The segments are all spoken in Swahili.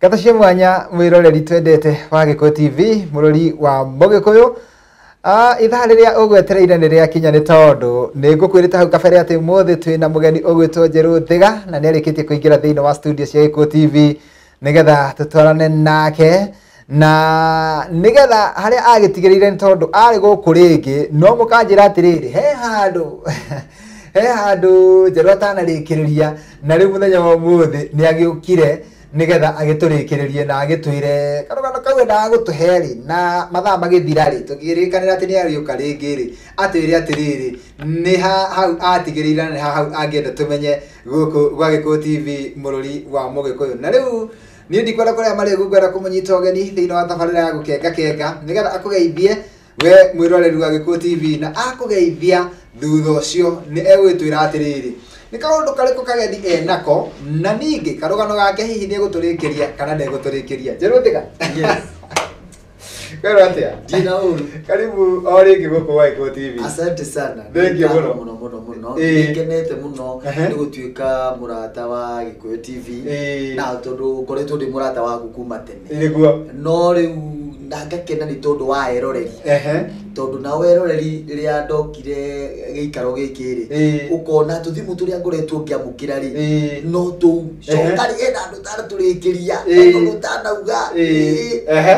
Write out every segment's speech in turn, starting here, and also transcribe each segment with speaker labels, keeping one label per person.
Speaker 1: Katashia mwanya mwiroreri twendete wa Gikuyu TV murori wa Mugikuyu. Ithaa riria ugwetereire ni ria kinya ni tondu ni ngukwirita hau kabere ati mothe twina mugeni ugwitwo Njeru Thiga na ni arikitie kuingira thiini wa studio cia Gikuyu TV nigetha tutwarane nake na nigetha haria agitigirire ni tondu ari guku ringi no mukanjira atiriri he handu Njeru atanarikiriria na riu muthenya wa mothe ni agiukire nigetha agiturikirerie na agitwire karugano kawe na gutuheri na mathaa magithira ri tugirikanira ati ni ariuka ringi ri atwire atiriri ni hau atigirira ni hau angienda tumenye guku gwa Gikuyu TV murori wa Mugikuyu na riu ni ndikwenda kuria mari gugwera kumunyita ogeni thiini wa tabarira ya gukenga nigetha akugeithie we mwiroreri wa Gikuyu TV na akugeithia thutha ucio ni egwitwira atiriri ni kaundu kariko kageni enako na ningi karugano gake hihi ni guturikiria kana ne guturikiria Njeru Thiga.
Speaker 2: Yes.
Speaker 1: Kwero atia
Speaker 2: Jina uru
Speaker 1: karibu oringi guku wa Gikuyu TV.
Speaker 2: Asante sana.
Speaker 1: Thank you
Speaker 2: muno nikenete muno ni gutuika murata wa Gikuyu TV na tondu ngoretwo ndi murata waku kuma tene
Speaker 1: Niguo
Speaker 2: no riu ndangakena ni tondu wa eroreri tondu na weroreri ria ndokire giikaro gikiri ukona tuthimu turia ngoretwo ngiamukira ri no tu cokari ena andu tara turikiria tondu tanauga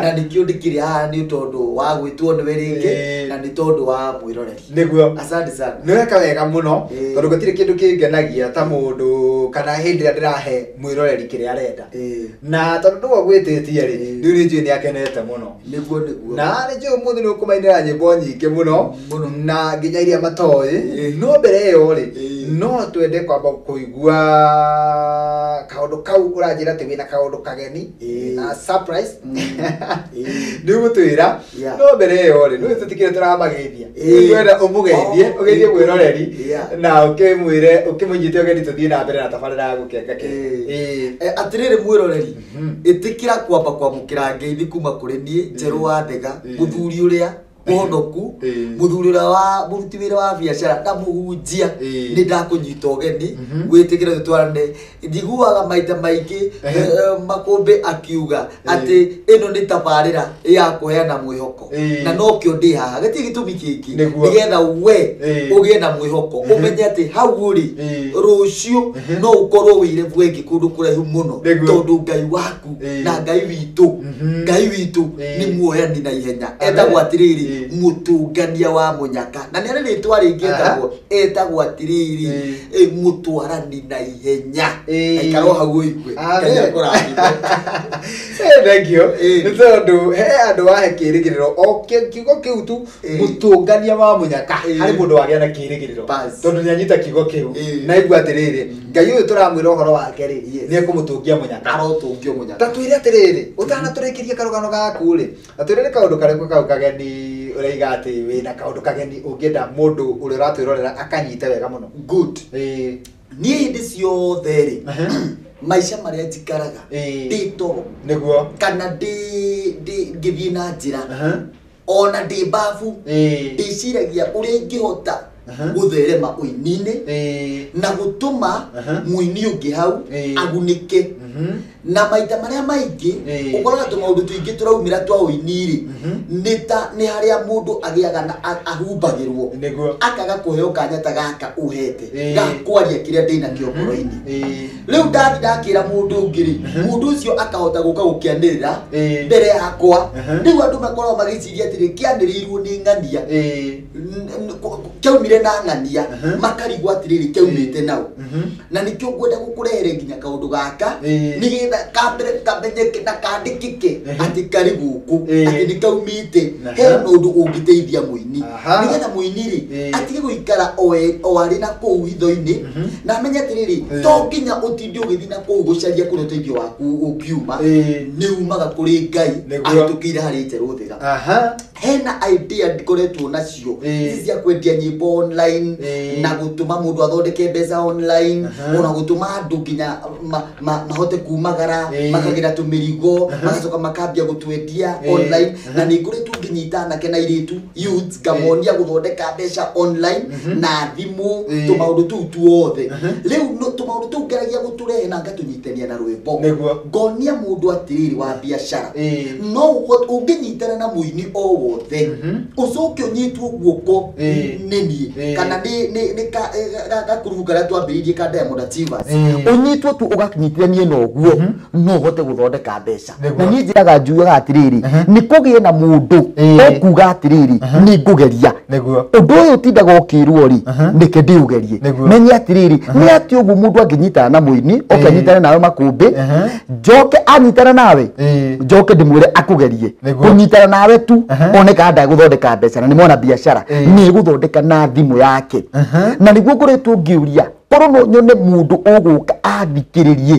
Speaker 2: na nikio ndikiria ni tondu wa gwitwo ni weringi na ni tondu wa mwiroreri
Speaker 1: niguo.
Speaker 2: Asante sana.
Speaker 1: Ni weka wega muno tondu gutire kindu kingenagia ta mundu kana hindi ria ndirahe mwiroreri kiria arenda na tondu nduo gwititie ri riu ni njui ni akenete muno
Speaker 2: niguo
Speaker 1: na ni njui muthi ni ukumainira nyimbo nyingi muno na nginya iria matoi no mbere iyo ri no twende kwamba kuigua kaundu kau uranjira ati wina kaundu kageni na surprise ni gutwira no mbere iyo ri no tutikire turamageithia twenda umugeithie ugeithie mwiroreri na ukimwire ukimunyite ogeni tuthie na mbere na tabarira ya gukenga
Speaker 2: atiriri mwiroreri itikira kwamba kwamukira ngeithi kuma kuri nie Njeru wa Thiga muthuri uria muhonoku muthuri uria wa muruti wira wa biashara ndamuhunjia ni ndakunyita ogeni gwitikira tutwarane njiguaga maita maingi makumbe akiuga ati ino ni tabarira ya kuheana mwihoko na no kio ndi haha gati gitumi kingi nigetha we ugie na mwihoko umenye ati hau uri rucio no ukorwo wire bwengi kundu kurehu muno tondu Ngai waku na Ngai witu ni muoyani na ihenya etagwo atiriri mutungania wa munyaka na nene ni twaringi etagwo atiriri mutwarani na ihenya ikaro hau igwe kanya kurathima
Speaker 1: thank you ni tondu he andu wahe kirigiriro o kiugo kiu tu mutungania wa munyaka hari mundu wagia na kirigiriro tondu ni anyita kiugo kiu na igwa atiriri Ngai uyu turamwira uhoro wake ri ni ekumutungia munyaka
Speaker 2: arotungio munyaka
Speaker 1: tatwire atiriri utana turikiria karugano gaku ri atwire kaundu kariko kau kageni ureiga ati wina kaundu kageni ungienda mundu uri ratwirorera akanyite wega muno
Speaker 2: good ni hindi ciothe ri maisha maria njikaraga ndi toro
Speaker 1: niguo
Speaker 2: kana ndi ngithie na njira ona ndi bafu ndiciragia uria ingihota gutherema uini-ini na gutuma muini ungi hau agunike na maita maria maingi ukoraga tumaundu tuingi turaumira twa uini-ri ni haria mundu agiaga na ahumbagirwo akaga kuheo kanya ta gaka uhete gakwaria kiria ndina kio ngoro-ini riu ndakira mundu ngiri mundu ucio akahota guka gukianirira mbere yakwa riu andu makorwo magiciria atiri kianirirwo ni ng'ania kiaumire na ng'ania makarigwa atiriri kiaumite nau na nikio ngwenda gukurehere nginya kaundu gaka nigetha kambere kamenyeke na kandikike ati kari guku ati nikaumite he nundu ungiteithia muini nigetha muini ri atige guikara o ari na kuu hitho-ini na amenye atiriri to nginya utindi ugithi na kuu gucaria kuri uteithio waku ukiuma ni umaga kuri Ngai atukire hari Njeru Thiga hena idea ndikoretwo nacio ici cia kwendia nyimbo online na gutuma mundu athondeke mbeca online ona gutuma andu nginya mahote kumagara makagira tumirigo magacoka makambia gutwendia online na ni nguri tu nginyitana kena iritu youth gamonia guthondeka mbeca online na thimu tumaundu tu tuothe riu no tumaundu tu ngeragia guturehe na ngatunyitania na rwimbo ngonia mundu atiriri wa biashara no unginyitana na muini o wothe ucoke unyitwo guoko nini kana ni gakurubu karia twambiririe ka Diamond Achievers unyitwo tu ugakinyitithanie no guo no hote guthondeka mbeca na ni njiraga njugaga atiriri ni kugie na mundu okuga atiriri ni ngugeria undu uyu tindaga ukirwo ri nike ndiugerie menye atiriri ni ati ugu mundu anginyitana na muini okanyitana nawe makumbi njoke anyitana nawe njoke ndimwire akugerie kunyitana nawe tu oneka nda guthondeka mbeca na ni mwana biashara ni guthondeka na thimu yake na niguo nguritwo ngiuria porono nyone mundu uguka athikiririe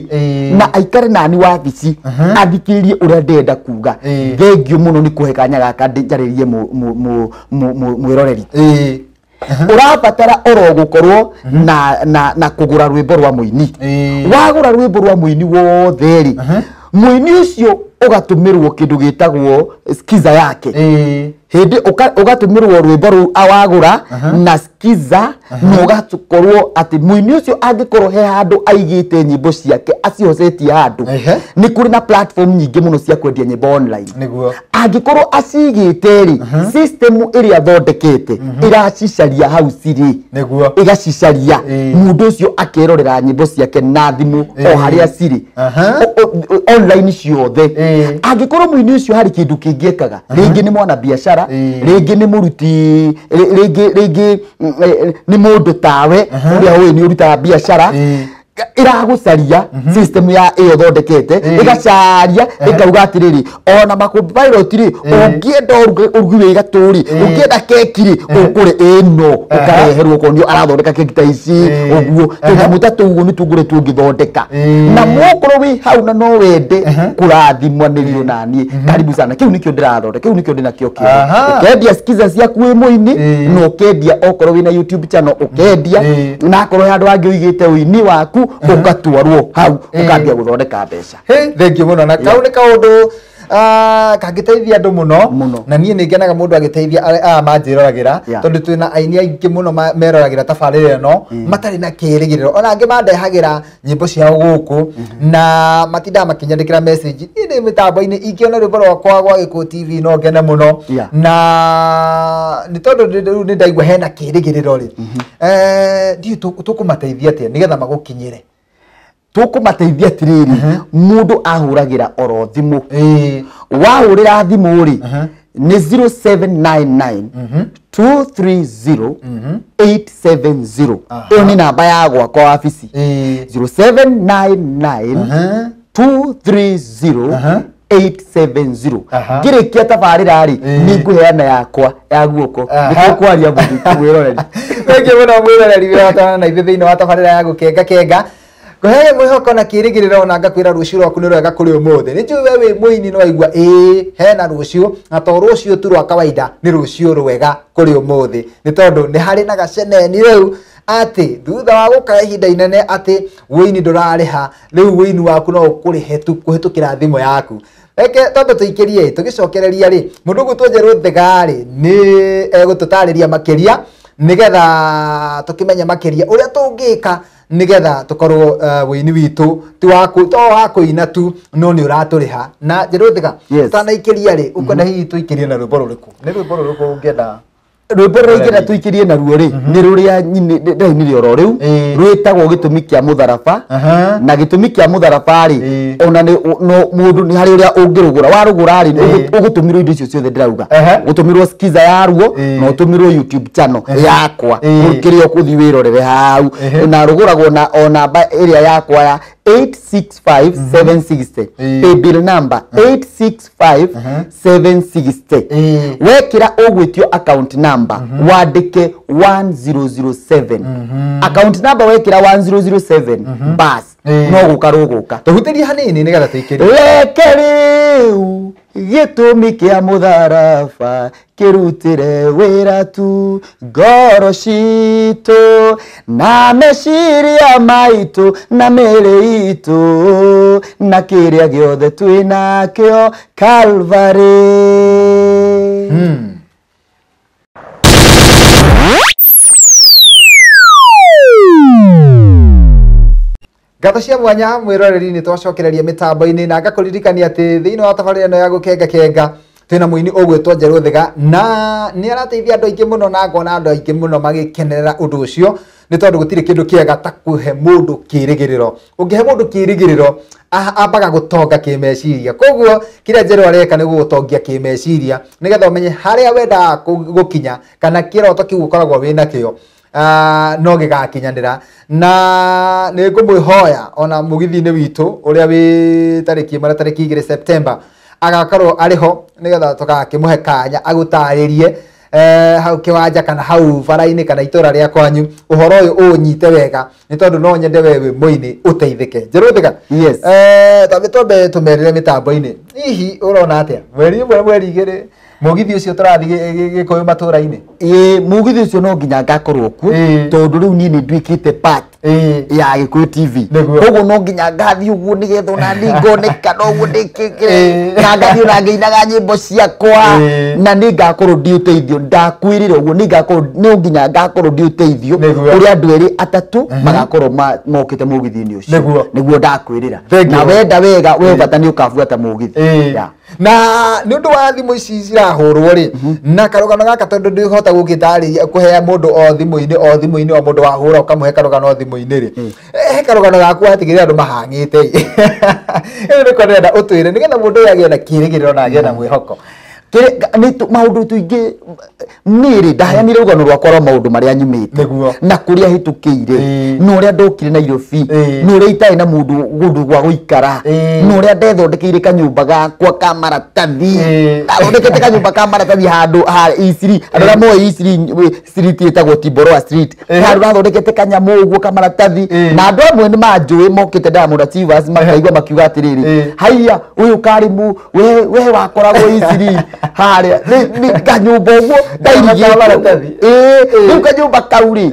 Speaker 2: na aikare nani wabici athikiririe uria ndenda kuga thengio muno ni kuhe kanya gaka njaririe mwiroreri urabatara oro gukorwo na kugura rwimbo rwa muini wagura rwimbo rwa muini wothe ri muini ucio ugatumirwo kindu gitagwo skiza yake hindi ugatumirwo rwimbo ru awagura na skiza no gatukorwo ati muini ucio angikorwo he handu aigite nyimbo ciake acihocetie handu ni kuri na platform nyingi muno cia kwendia nyimbo online angikorwo acigite ri system iria thondekete iracicaria hau ciri igacicaria mundu ucio akirorera nyimbo ciake na thimu o haria ciri online ciothe angikorwo muini ucio hari kindu kingiekaga ringi ni mwana biashara ringi ni muruti ringi ni mundu tawe uria we ni uruta biashara iragucaria system ya iyo thondekete igacaria ikauga atiriri ona makumbi pilot ri ungienda urugi gaturi ungienda keki ri ukure ino ukareherwo konio arathondeka keki ta ici uguo tuga mutatu uguo ni tugure tungithondeka na mukoro wi hau na no wende kurathimwa nirio nani karibu sana kiu nikio ndirathondeka kiu nikio ndinakio kio ukendia skiza ciaku wi muini no ukendia okoro wi na YouTube channel ukendia na akoro handu angi uigite uini waku ukatwarwo hau ukambia guthondeka mbeca thengio muno na kau ni kaundu kangiteithia andu muno na nie ningenaga mundu agiteithia manjirораgira tondu twina aini aingi muno meroragira tabarire no matari na kirigiriro ona angi mandehagira nyimbo ciao guku na matinda makinyandikira message ni mitambo-ini ingiona rwimbo rwakwa gwa Gikuyu TV no ngene muno na ni tondu ni ndaigua hena kirigiriro ri ndiu tukumateithia atia nigetha magukinyire tukumateithia atiriri mundu ahuragira oro thimu wahurira thimu ri ni 0799 230 870 iyo ni namba ya gwakwa wabici 0799 230 870 ngirikia tabarira ri ni nguheana yakwa ya guoko nikwaria mundu mwiroreri thank you muno mwiroreri wetana na ithe thiini wa tabarira ya gukenga Gohe mwihoko na kirigiriro na ngakwira rucio rwaku ni rwega kuri umuthe ni njui we muini no aigua hena rucio na to rucio tu rwa kawaida ni rucio rwega kuri umuthe ni tondu ni hari na gaceneni riu ati thutha wa gukara ihinda inene ati wini ndurariha riu wini waku no ukurihe tu kuhitukira thimo yaku eke tondu tuikirie tugicokereria ri mundu gutwenjerwo thegari ni egututariria makiria nigetha tukimenya makiria uria tungika nigetha tukorwo wini witu ti waku to wakuina tu no ni uraturiha na njeruthiga tanaikiria ri ukona hihi tuikirie na rwimbo ruriku ni rwimbo ruriku ungienda rwimbo ruria tuikirie na ruo ri ni ruria ndainire oro riu rwitagwo gitumi kia mutharaba na gitumi kia mutharaba ri ona no mundu ni hari uria ungirugura warugura ri ugutumirwo indo icio ciothe ndirauga gutumirwo skiza ya ruo no utumirwo YouTube channel yakwa ukirio kuthi wirorere hau na ruguragwo na ona area yakwa ya 865760 pay bill number 865760 wekira ugwitio account number wandike 1007 account number wekira 1007 bas no gukaruguka tuhutirie hanini nigetha tuikirie wekeriu
Speaker 3: gĩtũmi kĩa mũtharaba kĩrutĩre wĩra tu ngoro citũ na meciria maitũ na mĩĩrĩ itũ na kĩrĩa gĩothe twĩnakĩo Calvary.
Speaker 1: Gatho cia mwanya mwiroreri ni twacokereria mitambo-ini na ngakuririkania ati thiini wa tabarĩra ĩno ya gũkenga kenga twina muini ũgwĩtwo Njerũ Thĩga na ni arateithia andũ aingĩ mũno na ngona andũ aingĩ mũno magĩkenerera ũndũ ũcio nĩ tondũ gũtirĩ kĩndũ kĩega ta kũhe mũndũ kĩĩrĩgĩrĩro. Ũngĩhe mũndũ kĩĩrĩgĩrĩro ambaga gũtonga kĩmeciria, koguo kĩrĩa Njerũ areka nĩ gũgũtongia kĩmeciria nĩgetha ũmenye harĩa wendaga gũkinya kana kĩroto kĩu ũkoragwo wĩna kĩo no gĩgakinyanĩra. Na nĩ ngũmwĩhoya ona mũgithi-inĩ witũ ũrĩa wĩ tarĩki 2 September agakorwo arĩ ho nĩgetha tũgakĩmũhe kanya agũtarĩrie hau kĩwanja kana hau bara-inĩ kana itũra rĩa kwanyu ũhoro ũyũ ũnyite wega nĩ tondũ no nyende we wĩ mũini ũteithĩke. Njerũ Thĩga,
Speaker 3: yes,
Speaker 1: twambe tũmerĩre mĩtambo-inĩ, hihi ũrona atĩa mweri ũmwe mweri igĩrĩ mugithi ucio turathi gikuyu matura-ini?
Speaker 3: Mugithi ucio no nginya ngakorwo kuo tondu riu ni ndwikite part ya Gikuyu TV, koguo no nginya ngathi uguo nigetha ona ndingoneka no uguo ndikikire na ngathi ona ngeinaga nyimbo ciakwa na ni ngakorwo ndi uteithio ndakwirire uguo ni ngakorwo no nginya ngakorwo ndi uteithio uri andu eri atatu magakorwo mokite mugithi-ini ucio niguo ndakwirira na wenda wega we bata ni ukabuata mugithi
Speaker 1: na ni undu wa thimu ici cirahurwo ri na karugano gaka tondu ndihota gukitariria kuhea mundu o thimu-ini o mundu wahura ukamuhe karugano o thimu-ini ri he karugano gaku atigirira andu mahangite iyo niko ndenda utwire nigetha mundu uyu agie na kirigiriro na agie na mwihoko maundu tuingi niri ndaheanire rugano rwakwa rwa maundu maria nyumite na kuria hitukire no ria ndokire Nairobi no ria itai na mundu gwa guikara no ria ndethondekeire kanyumba gakwa ka maratathi thondekete kanyumba ka maratathi handu ha Isiri andu ra moe Isiri street etagwo Tiboroa street handu rathondekete kanyamu uguo ka maratathi na andu amwe ni manjui mokite Diamond Achievers makaigua makiuga atiriri haiya uyu Karimu we wakoragwo Isiri haria ni kanyumba uguo ndairigia maratathi ni kanyumba kauri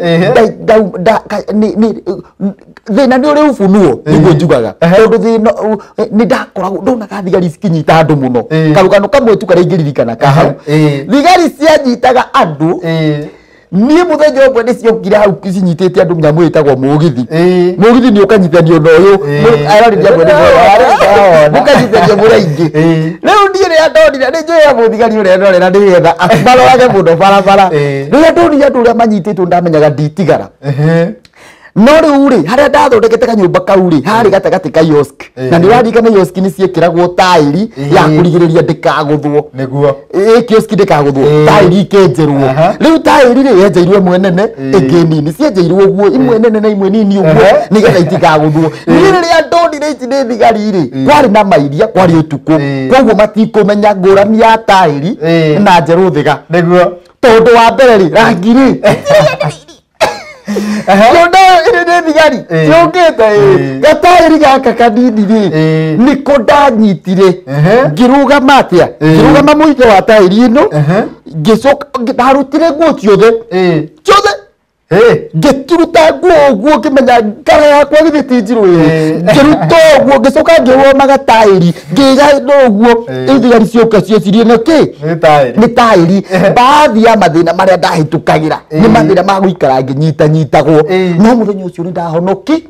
Speaker 1: ni thina ni uri ufunuo niguo njugaga tondu thina ni ndakoragwo ndonaga thigari cikinyita andu muno karugano kamwe tu karaingĩririkana kahau thigari cianyitaga andu niĩ muthenya ũmwe nĩ ciokire hau cinyitĩte andũ nyamũ ĩtagwo mũgithi mũgithi nĩ ũkanyithanio na ũyũ ararĩria mwene mũkanyithanio mũraingĩ rĩu niĩ rĩrĩa ndonire nĩ njũĩ mũthigari ũrĩa ndorera nĩgetha marorage mũno barabara rĩrĩa ndonire andũ ũrĩa manyitĩtwo ndamenyaga nditigara no riu ri haria ndathondekete kanyumba kau ri hari gatagati ka kiosk na ndirarikana kiosk ni ciekiragwo tairi ya kurigiriria ndikaguthwo niguo kiosk ndikaguthwo tairi ikenjerwo riu tairi ri yenjeirwe mwenene ingini ni cienjeirwo guo imwe nene na imwe nini uguo nigetha itikaguthwo ni riria ndonire ici ni thigari ri kwari na mairia kwari utuku koguo matikumenya ngurani ya tairi na Njerũ Thĩga niguo tondu wa mbere ri rangi ri Yondo ine thigari ciokete gatairi gaka kanini ri niko ndanyitire ngirugama atia ngirugama muike wa tairi ino ngicoka ndarutire nguo ciothe ngĩturuta nguo ũguo ngĩmenya ngara yakwa gĩthĩtinjirwo ngĩruta ũguo ngĩcoka ngĩwomaga taĩri ngĩiga ũguo thigari cioka ciecirie nĩkĩ nĩ taĩri baadhi ya mathĩna marĩa ndahĩtũkagĩra nĩ mathĩna ma gũikara ngĩnyitanyitagwo no mũthenya ũcio nĩ ndahonoki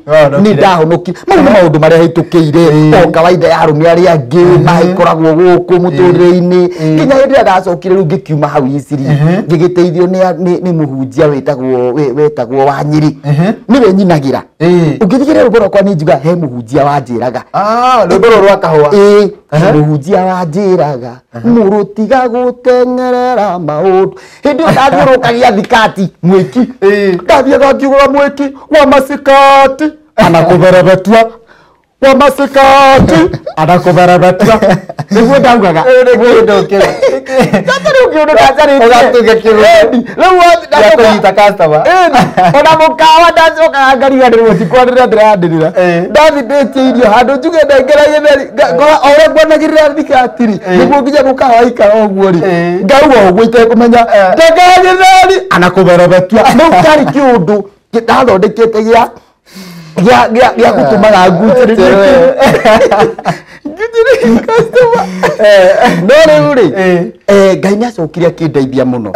Speaker 1: mau nĩ maũndũ marĩa hĩtũkĩire o kawaida ya arũme arĩa angĩ makoragwo gũkũ mũtũrĩre-inĩ nginya hĩndĩ ĩrĩa ndacokire rĩu ngĩkiuma hau Isiri ngĩgĩteithio nĩ mũhunjia wetagwo wa Nyeri niwe nyinagira ungithikire rũgoro kwa ni njuga he muhunjia wanjiraga rũgoro rwa kahũa
Speaker 3: muhunjia wanjiraga mũrũtiga gũteng'erera maũndũ hindi ndathiũrũkagia thikati mwĩki ndathiaga ngiũgũra mwĩki wa masikati ana kũberebetua kwa masikati anakubarabatia niguo ndaugaga
Speaker 1: Ndio kile.
Speaker 3: tata rä å ngä å ndå ndacarä
Speaker 1: Ũgatuĩka kĩrũndũ. Gĩa kũnyita customer.
Speaker 3: ona må kawa ndacokaga ngariganä rwo tikwanä rä a ndä randä rä ra ndathi ndä tie irio handå njuge ndengera gĩtheri ngora o ũrĩa ngwanagä rä ra thigatirĩ nĩguo nginya må kawa ikara ũguo rĩ ngauga ũguo itekũmenya ndengera gĩtheri anakũberebetia rĩu karĩ kä å ndå ndathondekete gĩa gũtũmaga ngucĩrĩrie no rĩu rĩ Ngai nĩ acokire akĩndeithia mũno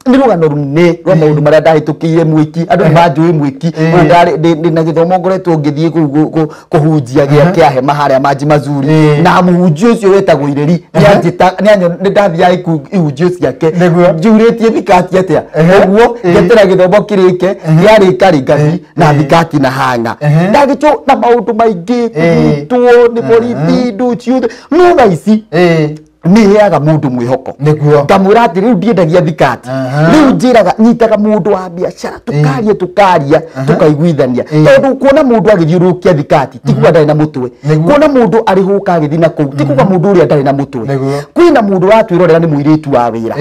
Speaker 3: nĩ rũgano runene rwa maũndũ marĩa ndahĩtũkĩire mwĩki andũ nĩ manjũĩ mwĩki ndĩna gĩthomo ngoretwo ngĩthiĩ kũu kũhunjia gĩa hema harĩa Manji Mazuri na mũhunjia ũcio wetagwo Ireri nĩ ndathiaga ihunjio ciake njurĩtie thikati atĩa ũguo ngetera gĩthomo kĩrĩke gĩarĩka rĩ ngathi na thikati na hanga ndagĩtwo na maũndũ maingĩ kũnyitwo nĩ borithi ndũ ciothe no thaa ici nĩ heaga mũndũ mwĩhoko ngamwĩra atĩ rĩu ndiendagia thikati rĩu njĩraga nyitaga mũndũ wa biacara tũkaria tũkaiguithania tondũ kuona mũndũ agĩthiũrũrũkia thikati tikuga ndarĩ na mũtwe kuona mũndũ arĩhũka agĩthiĩ na kũu tikuga mũndũ ũrĩa ndarĩ na mũtwe kwĩna mũndũ watwĩrorera nĩ mũirĩtu wa wĩra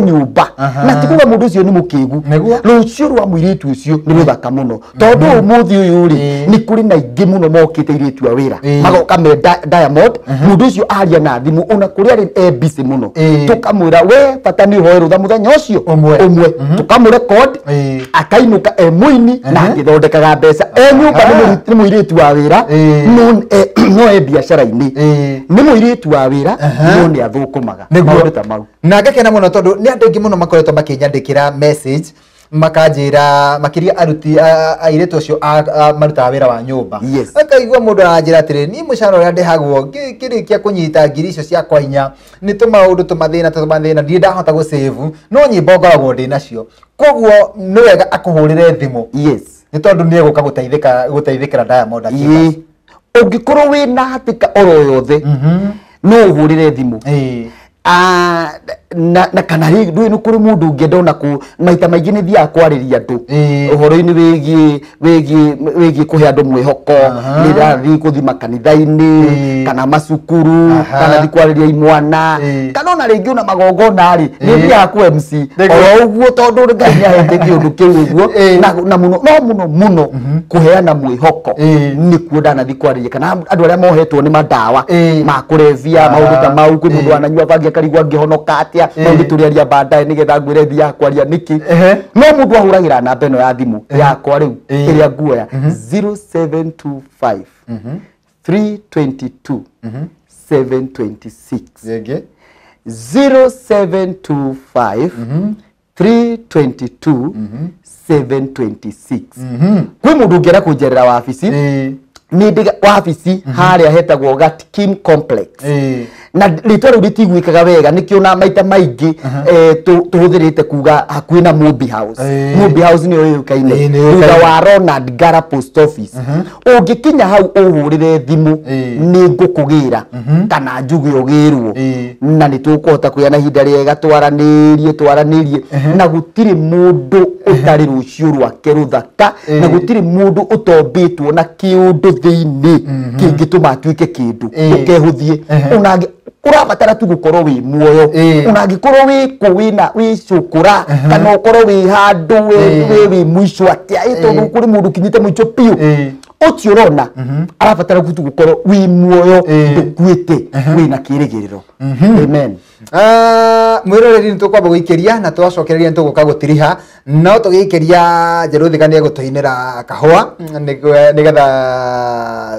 Speaker 3: nyũmba na tikuga mũndũ ũcio nĩ mũkĩgu rũciũ rwa mũirĩtu ũcio nĩ rũthaka mũno tondũ ũmũthĩ ũyũ rĩ nĩ kũrĩ na ingĩ mũno mokĩte irĩtu wa wĩra magoka me Diamond mũndũ ũcio aria na thimũ ona kũrĩa busy muno tukamwira we bata ni hoero tha muthenya ucio umwe tukamrecord akainuka muini na ngithondekaga mbeca nyumba ni muiritu wa wira no biacara-ini ni muiritu wa wira no ni athukumaga maundu ta mau
Speaker 1: na ngakena muno tondu ni andu aingi muno makoretwo makinyandikira message makanjira makiria aruti airetu cio marutaga wira wa nyumba akaigua mundu aranjira atiri ni mucara uria ndihagwo kirikia kunyita ngiri icio ciakwa inya ni tumaundu tumathina ndirĩ ndahota gu save no nyimbo ngoragwo ndi nacio koguo nĩ wega akuhurire thimu ni tondu ni eguka guteithĩkĩra Diamond akiuga
Speaker 3: ũngĩkorwo wĩna hatĩka oro yothe no ũhũrĩre thimũ na kana rĩ nĩ kũrĩ mũndũ ũngĩenda ku maita maingĩ nĩ thiaga kwarĩria andũ ũhoro-inĩ wĩgiĩ kũhe andũ mwĩhoko nĩ ndathiĩ gũthima kanitha-inĩ kana macukuru kana thiĩ kwarĩria imwana kana ona rĩngĩ ona magongona rĩ nĩ thiaga ku MC oro ũguo tondũ Ngai nĩ ahete kĩũndũ kĩu ũguo na mũno kũheana mwĩhoko nĩkuo ndanathiĩ kwarĩria kana andũ arĩa mohetwo nĩ mandawa ma kũrebia maũndũ ta mau kwĩ mũndũ ananyua bangi akarigwo angĩhonoka atĩa maũndũ tũrĩaria baadaye nĩgetha ngwĩre thia kwaria nĩkĩ no mũndũ ahũragĩra namba ĩno ya thimũ yakwa rĩu ĩrĩa nguoya 0725 322 726 0725 322 726 kwĩ mũndũ ũngĩenda kũnjerera wabici nĩ wabici harĩa hetagwo Gatkin Complex na rĩtwa rĩu rĩtiguĩkaga wega nĩkĩo na maita maingĩ tũhũthĩrĩte kuga hakuhĩ na Mobi House Mobi House nĩyo yũĩkaine thutha wa Ronald Ngara Post Office ũngĩkinya hau ũhũrĩre thimũ nĩ ngũkũgĩra kana njuge ũgĩrwo na nĩ tũkũhota kũgĩa na ihinda rĩega twaranĩrie na gũtirĩ mũndũ ũtarĩ rũciũ rwake rũthaka na gũtirĩ mũndũ ũtombĩtwo na kĩũndũ thĩinĩ kĩngĩtũma atuĩke kĩndũ ũkehũthie onage ũrabatara tu gũkorwo wĩ muoyo ũnangĩkorwo wĩ cũkũra kana ũkorwo wĩ handũ wĩ mũico atĩa tondũ kũrĩ mũndũ kinyĩte mũico piũ ũcio ũrona arabatara tu gũkorwo wĩ muoyo ndũkuĩte wĩna kĩĩrĩgĩrĩro amen mwĩroreri nĩ tũkwamba gũikĩria na twacokereria nĩ tũgũka gũtiriha no tũgĩikĩria Njeruthika nĩ egũtũinĩra kahũa nĩgetha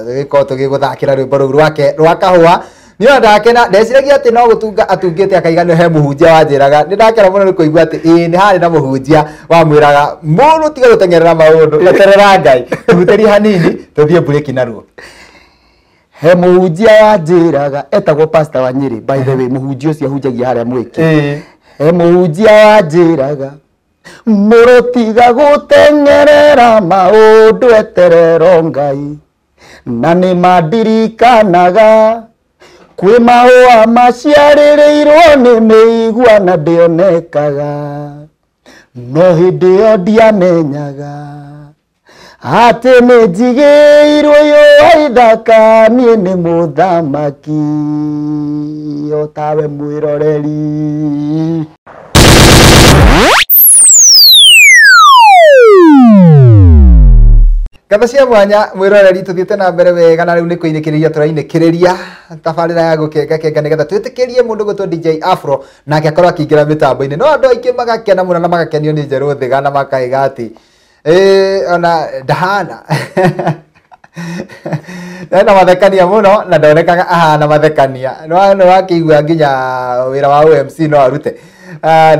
Speaker 3: tũgĩkorwo tũgĩgũthakĩra rwĩmbo rũu rwake rwa kahũa nĩ ndakena ndeciragia atĩ no gũtunga atungĩte akaigana he mũhunjia wanjĩraga nĩ ndakena mũno nĩ kũigua atĩ nĩ harĩ na mũhunjia wamwĩraga mũndũ tiga gũteng'erera maũndũ weterera Ngai tũhutĩrie hanini tũthiĩ burĩki naruo he mũhunjia wanjĩraga etagwo Pastor wa Nyĩrĩ by the way mũhunjia ũcio ahunjagia harĩa Mwĩkĩ he mũhunjia wanjĩraga mũrũ tiga gũteng'erera maũndũ eterera Ngai na nĩ mandirikanaga kwĩ mahũa maciarĩrĩirwo nĩ mĩigua na ndĩonekaga no hĩndĩ ĩyo ndiamenyaga ate nejigeirwo yo ithaka nie ni muthamaki otawe mwiroreri.
Speaker 1: Gatha cia mwanya mwiroreri tuthiete na mbere wega na riu ni kuinikiria turainikiria tabarira ya gukenga kenga nigetha twitikirie mundu gutwo DJ Afro nake akorwo akiingira mitambo-ini no andu aingi magakena muno na magakenio ni njeru thiga na makaiga ati ona ndahana na mathekania muno na ndonekaga ahana mathekania no wakigua nginya wira wa OMC no arute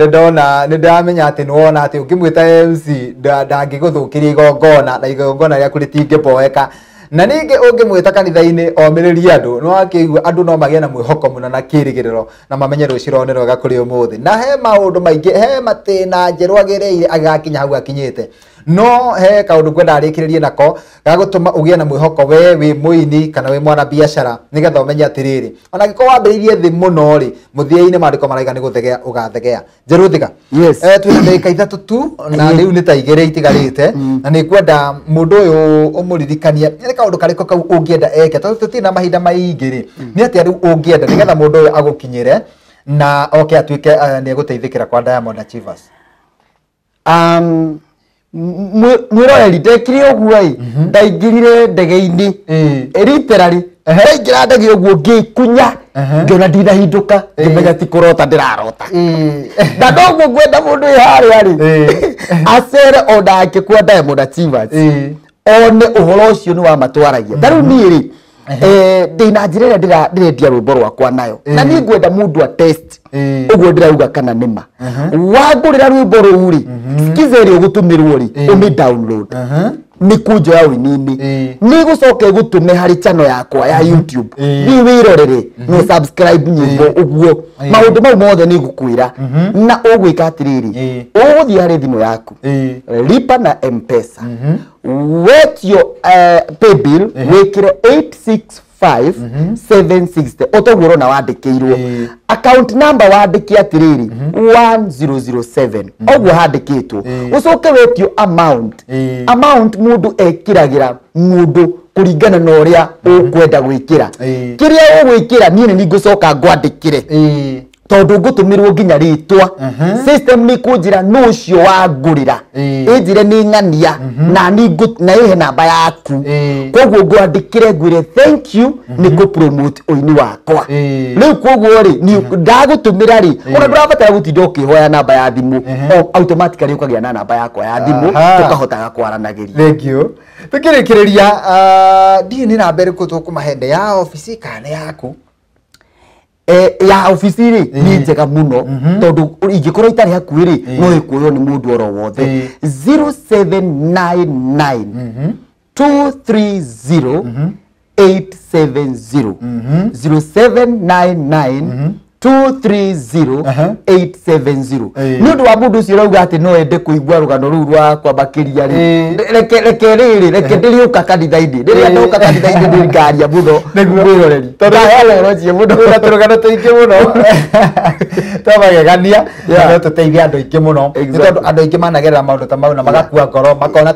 Speaker 1: ndona ndamenya ati nuona ati ukimwita MC ndangiguthukiria igongona na igongona rĩa kuritinge boeka na ningi ungimwita kanitha-ini omiriria andu no akigua andu no magie na mwihoko muno na kirigiriro na mamenye ruciro ni rwega kuri umuthi na he maundu maingi he matina njeru agereire agakinya hau akinyite no he kaundu kwenda arikiririe nako gagutuma ugie na mwihoko we muini kana we mwana biashara nigetha umenye atiriri ona giko wambiririe thi muno ri muthia-ini mariko maraiga ni guthegea ugathegea njeru thiga
Speaker 3: Yes.
Speaker 1: twina ndagika ithatu tu na riu ni ta igiri itigarite na ni kwenda mundu uyu umuririkania ni kaundu kariko kau ungienda eke tondu tutina mahinda maingi ri ni ati riu ungienda nigetha mundu uyu agukinyire na oke atuike ni eguteithikira kwa Diamond Achievers.
Speaker 3: Mwiroreri ndekire uguo ndaingirire ndege-ini literally ndaingira ndege uguo ngikunya ngiona ndinahinduka ngimenya ti kurota ndirarota na ndoguo ngwenda mundu iharia ri acere ona angikua Diamond Achievers one uhoro ucio ni wa matwaragia tariu ni ri ndina njira ĩrĩa ndirendia rwĩmbo rwakwa nayo na nĩ ngwenda mũndũ a test ũguo ndirauga kana nĩma wangũrĩra rwĩmbo rũu rĩ skiza ĩrĩa ũgũtũmĩrwo rĩ ũmĩ download nĩ kunjoya wĩini-inĩ nĩ gũcoka ĩgũtũme harĩ channel yakwa ya YouTube thiĩ wĩrorere no subscribe nyĩmbo ũguo maũndũ mau mothe nĩ ngũkwĩra na ũgwĩka atĩrĩrĩ ũgũthiĩ harĩ thimũ yaku lipa na M-Pesa wet your pay bill wikire 865,760 otoguo rona wandikirwo account number wandiki atiriri 1007 oguo handikitwo ucoke wetio amount mundu ekiragira mundu kuringana na uria ukwenda gwikira kiria ugwikira niĩ nĩ ngũcoka ngwandikire tondu ngutumirwo nginya ritwa system ni kunjira no cio wangurira injire ni ng'ania na ni na ihe namba yaku koguo ngwandikire ngwire thank you ni ku promote oini wakwa riu koguo ri ni ndagutumira ri ona ndurabatara gutinda ukihoya namba ya thimu automatically ukagia na namba yakwa ya thimu tukahotaga kwaranagiria.
Speaker 1: Thank you. Tukirikiria ndi ni namba iriku tukumahende ya ofisi kana yaku
Speaker 3: ya ofisi ri ni njega muno tondu ingikorwo itari hakuhi ri no ikuyo ni mundu oro wothe 0799 230 870 0799 230-870 ni undu wa mundu ucio rauga ati no ende kuigua rugano ruru rwa kwambakiria ri reke ndiriuka kanitha-ini ndiria ndoka kanitha-ini ndi ngaria muno mwiroreri ndahererocie muno
Speaker 1: na turugano tuingi muno twamagegania no tuteithie andu aingi muno ni tondu andu aingi managerera maundu ta mau na magakua ngoro makona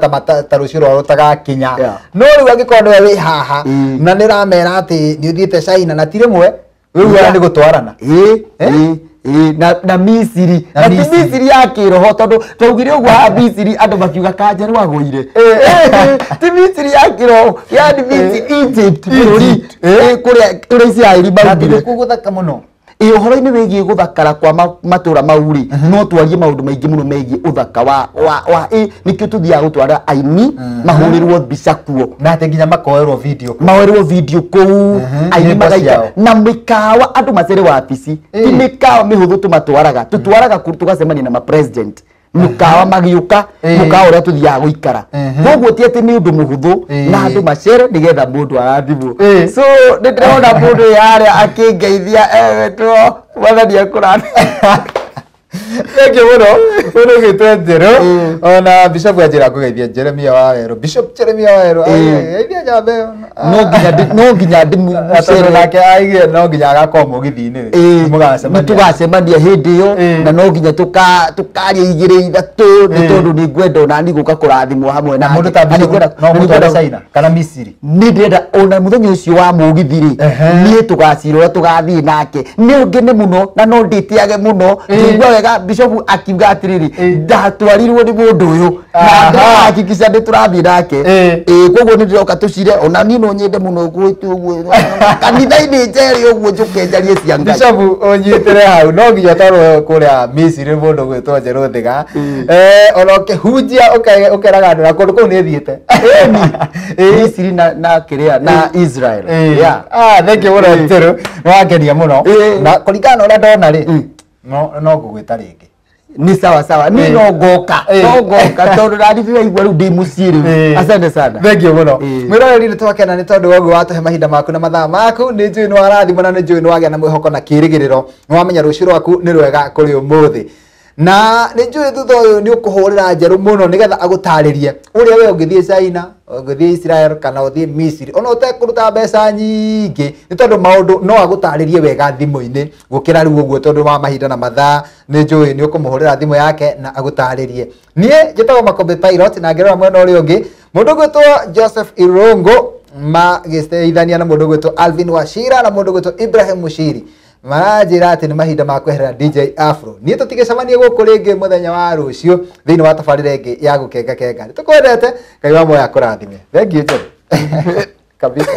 Speaker 1: ta rucio rwao rutagakinya no riu angikorwo niwe wi haha na niramera ati ni uthiite China na ti rimwe riu ni gutwarana
Speaker 3: na Misiri na Misiri ya kiroho tondu twaugire uguo ha Misiri andu makiuga kanjeru agwire ti Misiri ya kiroho yani Egypt bururi kuria Israeli baubire
Speaker 1: kuguthaka muno
Speaker 3: uhoro-ini wigie guthakara kwa matura mau ri no twarie maundu maingi muno megie uthaka wa nikio tuthiaga gutwara aini mahurirwo mbica kuo
Speaker 1: na ati nginya makoerwo video
Speaker 3: kuu aini magaika na mikawa andu macere wabici ti mikawa mihuthu tumatwaraga tutwaraga tugacemania na ma president mukawa magiuka mukawa uria tuthiaga guikara koguo ti ati ni undu muhuthu na andu macere nigetha mundu agathimu so ndirona mundu yaria akingeithia wetwo wathani akurana
Speaker 1: Thank you muno. Uno gitwendero. Ona Bishop ajira kugeithia Jeremia Waweru. Bishop Jeremia Waweru. Geithia nyambe.
Speaker 3: No nginya
Speaker 1: Atoro nake aige no nginya agakorwo mugithini.
Speaker 3: Mugacemania. Tugacemania hindi yo na no nginya tukaria igire ithatu ni tondu ni ngwenda ona ni guka kurathimwo hamwe na
Speaker 1: mundu ta Bishop no mundu ta China kana Misiri.
Speaker 3: Ni ndenda ona muthenya ucio wa mugithiri ni tugacirwo tugathie nake. Ni ngene muno na no nditiage muno. Ngwa wega Bishop akiuga atiriri ndatwarirwo ni mundu uyu na ndahakikisha ndi turathie nake. Koguo ni ndiroka tucire ona ni no nyende muno gwitu uguo kanitha-ini njeri uguo njuke njarie cia Ngai.
Speaker 1: Bishop onyitire hau no nginya twarwo kuria Misiri mundu gwitwo Njeru Thiga. Ona ukihunjia ukeraga andå na kå ndå kå u nä thiä te
Speaker 3: Misiri na kiria na Israel.
Speaker 1: Thank you muno Njeru nä wangenia må no na kå ringana na å rä a ndona rä no ngå gwä ta rä ngä
Speaker 3: ni sawa ni no ngoka tondu radifiwa igwa ru ndi muciiri. Asante sana.
Speaker 1: Thank you muno mwiroreri ni twakena ni tondu woguo watuhe mahinda maku na mathaa maku ni njui ni warathimwo na ni njui ni wagĩa na mwĩhoko na kĩrĩgĩrĩro ni wamenya rũciũ rwaku ni rwega kũrĩ ũmũthĩ na ni njui thutha ũyũ ni ũkũhũrĩra Njeru mũno nigetha agũtarĩrie ũrĩa we ũngĩthiĩ China ũngĩthiĩ Israel kana ũthiĩ Misiri ona ũtekũruta mbeca nyingĩ nĩ tondũ maũndũ no agũtarĩrie wega thimũ-inĩ gũkĩra rĩu ũguo tondũ wa mahinda na mathaa nĩ njũĩ nĩ ũkũmũhũrĩra thimũ yake na agũtarĩrie. Niĩ njĩtagwo Makombe Pilot na ngĩrora mwena ũrĩa ũngĩ mũndũ gwĩtwo Joseph Irungu magĩteithania na mũndũ gwĩtwo Alvin Wachira na mũndũ gwĩtwo Ibrahim Mushiri maranjĩra atĩ nĩ mahinda ma kweherera DJ Afro. Niĩ tũtigĩcemanie gũkũ rĩngĩ mũthenya wa rũciũ thĩinĩ wa tabarĩra ĩngĩ ya gũkenga kenga. Nĩ tũkwendete, Ngai wa muoyo akũrathime. Thengiũ Njeru kabisa.